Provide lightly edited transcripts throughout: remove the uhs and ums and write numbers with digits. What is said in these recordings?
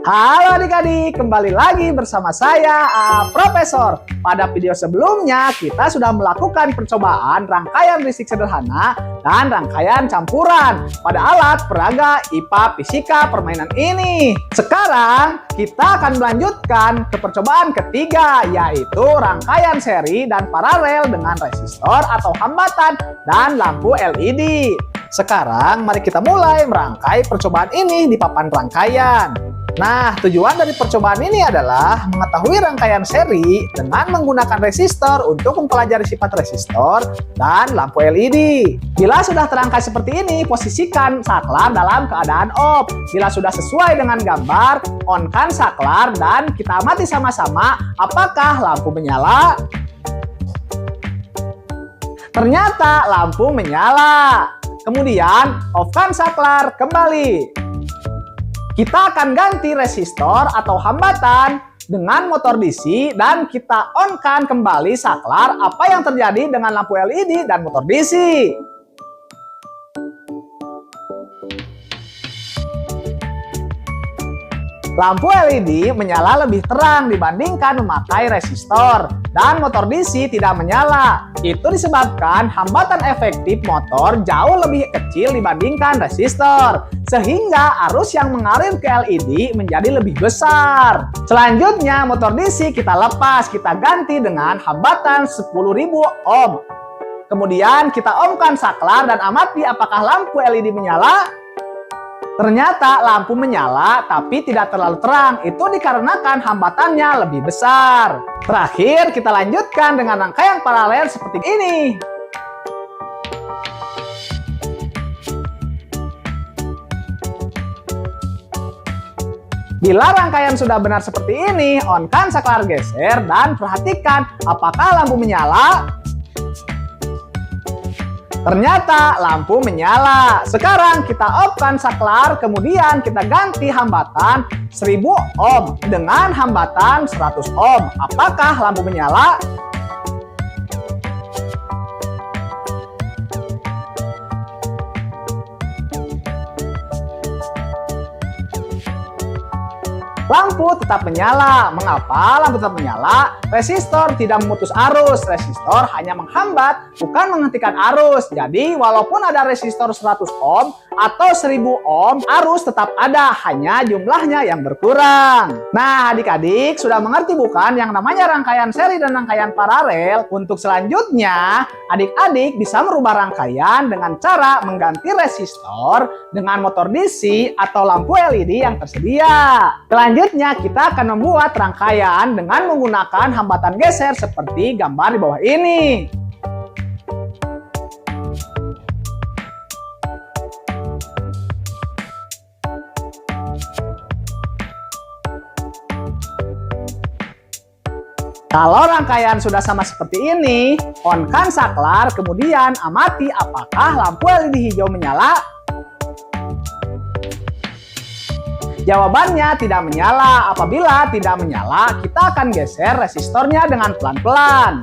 Halo adik-adik, kembali lagi bersama saya, Profesor. Pada video sebelumnya, kita sudah melakukan percobaan rangkaian risik sederhana dan rangkaian campuran pada alat peraga IPA Fisika permainan ini. Sekarang, kita akan melanjutkan ke percobaan ketiga, yaitu rangkaian seri dan paralel dengan resistor atau hambatan dan lampu LED. Sekarang, mari kita mulai merangkai percobaan ini di papan rangkaian. Nah, tujuan dari percobaan ini adalah mengetahui rangkaian seri dengan menggunakan resistor untuk mempelajari sifat resistor dan lampu LED. Bila sudah terangkai seperti ini, posisikan saklar dalam keadaan off. Bila sudah sesuai dengan gambar, on-kan saklar dan kita amati sama-sama apakah lampu menyala. Ternyata lampu menyala. Kemudian, off-kan saklar kembali. Kita akan ganti resistor atau hambatan dengan motor DC dan kita on-kan kembali saklar apa yang terjadi dengan lampu LED dan motor DC. Lampu LED menyala lebih terang dibandingkan memakai resistor dan motor DC tidak menyala. Itu disebabkan hambatan efektif motor jauh lebih kecil dibandingkan resistor, sehingga arus yang mengalir ke LED menjadi lebih besar. Selanjutnya motor DC kita lepas, kita ganti dengan hambatan 10.000 ohm. Kemudian kita on-kan saklar dan amati apakah lampu LED menyala. Ternyata lampu menyala tapi tidak terlalu terang, itu dikarenakan hambatannya lebih besar. Terakhir kita lanjutkan dengan rangkaian paralel seperti ini. Bila rangkaian sudah benar seperti ini, on-kan saklar geser dan perhatikan apakah lampu menyala. Ternyata lampu menyala. Sekarang kita off-kan saklar, kemudian kita ganti hambatan 1000 ohm dengan hambatan 100 ohm. Apakah lampu menyala? Lampu tetap menyala. Mengapa lampu tetap menyala? Resistor tidak memutus arus. Resistor hanya menghambat, bukan menghentikan arus. Jadi, walaupun ada resistor 100 ohm atau 1000 ohm, arus tetap ada, hanya jumlahnya yang berkurang. Nah, adik-adik sudah mengerti bukan yang namanya rangkaian seri dan rangkaian paralel? Untuk selanjutnya, adik-adik bisa merubah rangkaian dengan cara mengganti resistor dengan motor DC atau lampu LED yang tersedia. Selanjutnya, kita akan membuat rangkaian dengan menggunakan hambatan geser seperti gambar di bawah ini. Kalau rangkaian sudah sama seperti ini, on-kan saklar, kemudian amati apakah lampu LED hijau menyala. Jawabannya tidak menyala. Apabila tidak menyala, kita akan geser resistornya dengan pelan-pelan.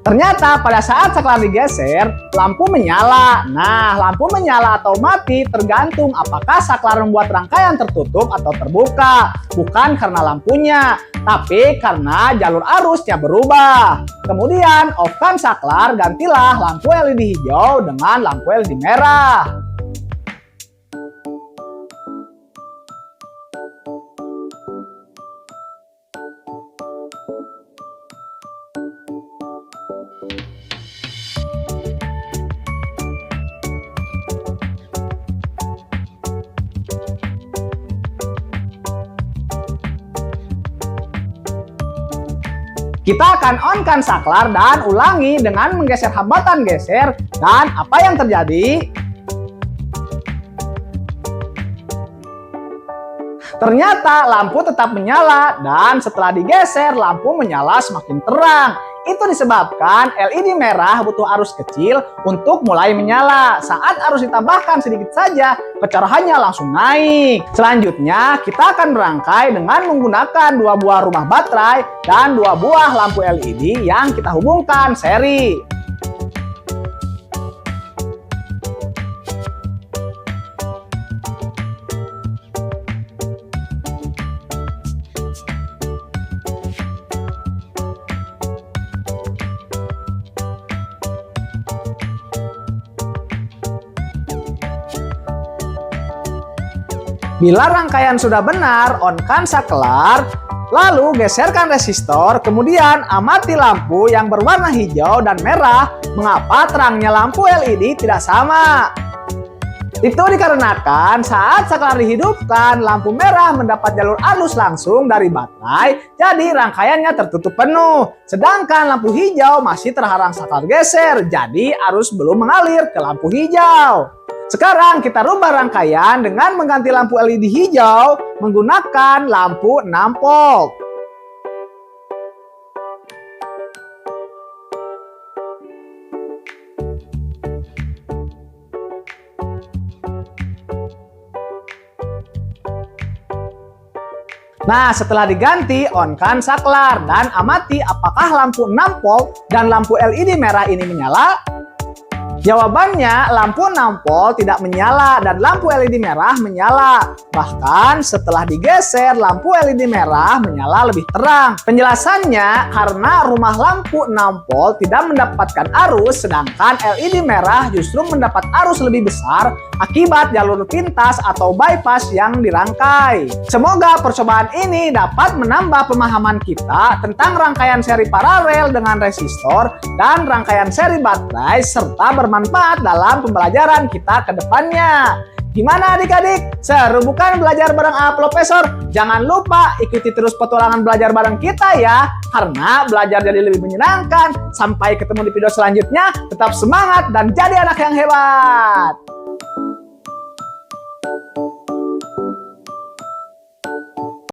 Ternyata pada saat saklar digeser, lampu menyala. Nah, lampu menyala atau mati tergantung apakah saklar membuat rangkaian tertutup atau terbuka. Bukan karena lampunya, tapi karena jalur arusnya berubah. Kemudian, off-kan saklar, gantilah lampu LED hijau dengan lampu LED merah. Kita akan on-kan saklar dan ulangi dengan menggeser hambatan geser dan apa yang terjadi? Ternyata lampu tetap menyala dan setelah digeser lampu menyala semakin terang. Itu disebabkan LED merah butuh arus kecil untuk mulai menyala. Saat arus ditambahkan sedikit saja, kecerahannya langsung naik. Selanjutnya, kita akan berangkai dengan menggunakan 2 buah rumah baterai dan 2 buah lampu LED yang kita hubungkan seri. Bila rangkaian sudah benar, on-kan saklar, lalu geserkan resistor, kemudian amati lampu yang berwarna hijau dan merah. Mengapa terangnya lampu LED tidak sama? Itu dikarenakan saat saklar dihidupkan, lampu merah mendapat jalur arus langsung dari baterai, jadi rangkaiannya tertutup penuh. Sedangkan lampu hijau masih terhalang saklar geser, jadi arus belum mengalir ke lampu hijau. Sekarang kita rubah rangkaian dengan mengganti lampu LED hijau menggunakan lampu 6 volt. Nah, setelah diganti, on-kan saklar dan amati apakah lampu 6 volt dan lampu LED merah ini menyala. Jawabannya, lampu 6 volt tidak menyala dan lampu LED merah menyala. Bahkan setelah digeser, lampu LED merah menyala lebih terang. Penjelasannya, karena rumah lampu 6 volt tidak mendapatkan arus, sedangkan LED merah justru mendapat arus lebih besar akibat jalur pintas atau bypass yang dirangkai. Semoga percobaan ini dapat menambah pemahaman kita tentang rangkaian seri paralel dengan resistor dan rangkaian seri baterai serta bermanfaat dalam pembelajaran kita ke depannya. Gimana adik-adik? Seru bukan belajar bareng Profesor? Jangan lupa ikuti terus petualangan belajar bareng kita ya, karena belajar jadi lebih menyenangkan. Sampai ketemu di video selanjutnya, tetap semangat dan jadi anak yang hebat!